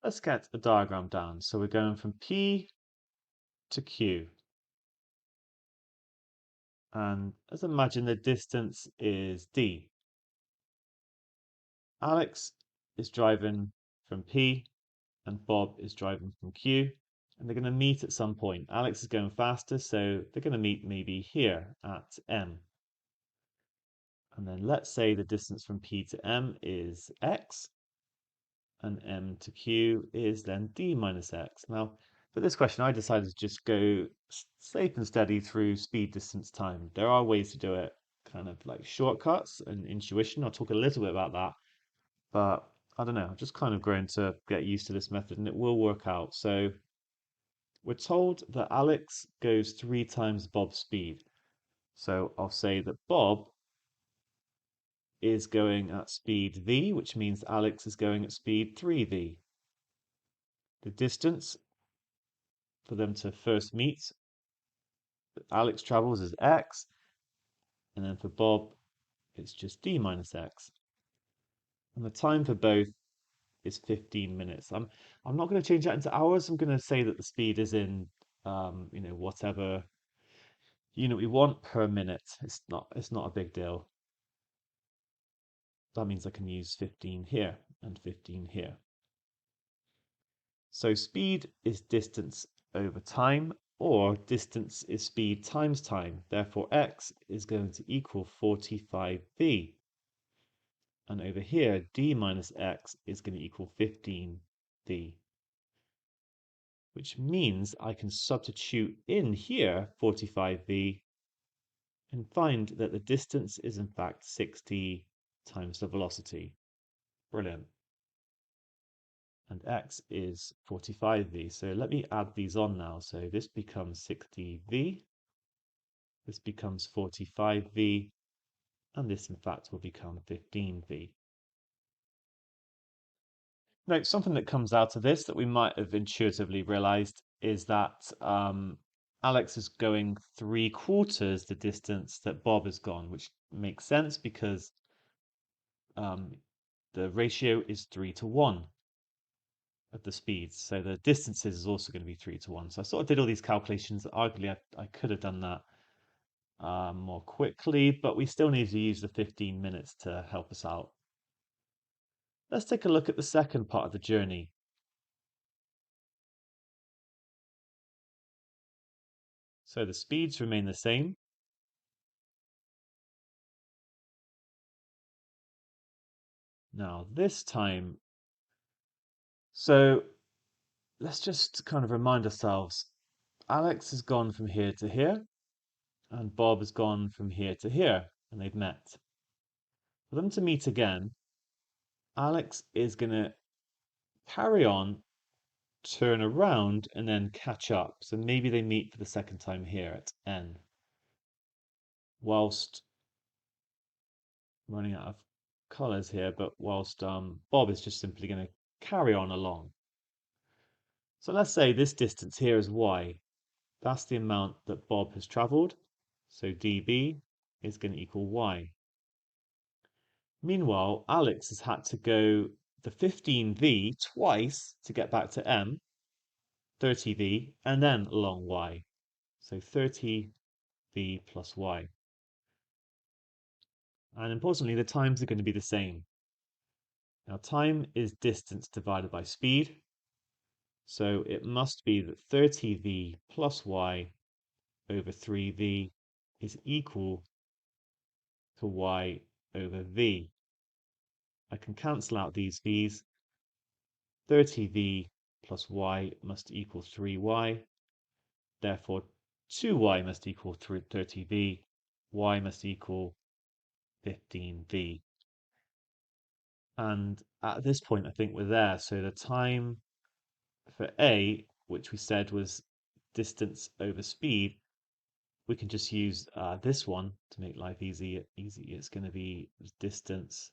Let's get a diagram down. So we're going from P to Q. And let's imagine the distance is D. Alex is driving from P and Bob is driving from Q. And they're going to meet at some point. Alex is going faster, so they're going to meet maybe here at M. And then let's say the distance from P to M is X. And M to Q is then D minus X. Now, for this question, I decided to just go safe and steady through speed, distance, time. There are ways to do it, kind of like shortcuts and intuition. I'll talk a little bit about that, but I don't know. I've just kind of grown to get used to this method and it will work out. So we're told that Alex goes 3 times Bob's speed. So I'll say that Bob is going at speed v, which means Alex is going at speed 3v. The distance for them to first meet that Alex travels is x, and then for Bob, it's just d minus x. And the time for both is 15 minutes. I'm not going to change that into hours. I'm going to say that the speed is in whatever unit we want per minute. It's not a big deal. That means I can use 15 here and 15 here. So speed is distance over time, or distance is speed times time. Therefore, x is going to equal 45v. And over here, d minus x is going to equal 15v. Which means I can substitute in here 45v and find that the distance is in fact 60 times the velocity. Brilliant. And x is 45v. So let me add these on now. So this becomes 60v, this becomes 45v, and this in fact will become 15v. Now, something that comes out of this that we might have intuitively realized is that Alex is going 3/4 the distance that Bob has gone, which makes sense because um, the ratio is 3 to 1 of the speeds. So the distances is also going to be 3 to 1. So I sort of did all these calculations. Arguably, I could have done that more quickly, but we still need to use the 15 minutes to help us out. Let's take a look at the second part of the journey. So the speeds remain the same. Now this time, so let's just kind of remind ourselves, Alex has gone from here to here, and Bob has gone from here to here, and they've met. For them to meet again, Alex is going to carry on, turn around, and then catch up. So maybe they meet for the second time here at N. Whilst running out of colours here, but whilst Bob is just simply going to carry on along. So let's say this distance here is y. That's the amount that Bob has travelled. So dB is going to equal y. Meanwhile, Alex has had to go the 15v twice to get back to M, 30v, and then along y. So 30v plus y. And importantly, the times are going to be the same. Now, time is distance divided by speed. So it must be that 30v plus y over 3v is equal to y over v. I can cancel out these v's. 30v plus y must equal 3y. Therefore, 2y must equal 30v. Y must equal 15v. And at this point, I think we're there. So the time for A, which we said was distance over speed, we can just use this one to make life easy. It's going to be distance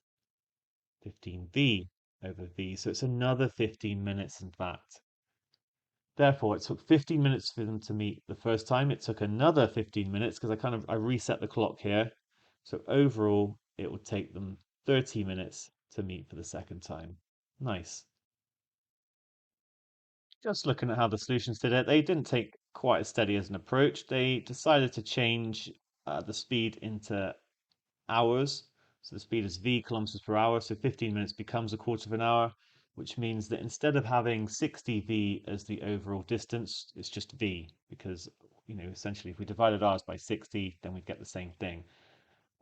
15v over v. So it's another 15 minutes, in fact. Therefore, it took 15 minutes for them to meet the first time. It took another 15 minutes because I reset the clock here. So overall, it would take them 30 minutes to meet for the second time. Nice. Just looking at how the solutions did it, they didn't take quite as steady as an approach. They decided to change the speed into hours. So the speed is v kilometers per hour. So 15 minutes becomes a quarter of an hour, which means that instead of having 60v as the overall distance, it's just v because, essentially if we divided ours by 60, then we'd get the same thing.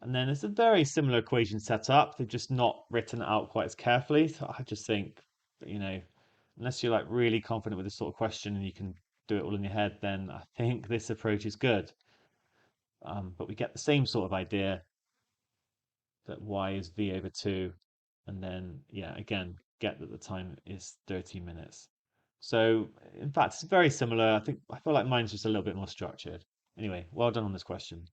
And then it's a very similar equation set up. They've just not written it out quite as carefully. So I just think, you know, unless you're like really confident with this sort of question and you can do it all in your head, then I think this approach is good. But we get the same sort of idea that y is v over 2. And then, yeah, again, get that the time is 30 minutes. So, in fact, it's very similar. I feel like mine's just a little bit more structured. Anyway, well done on this question.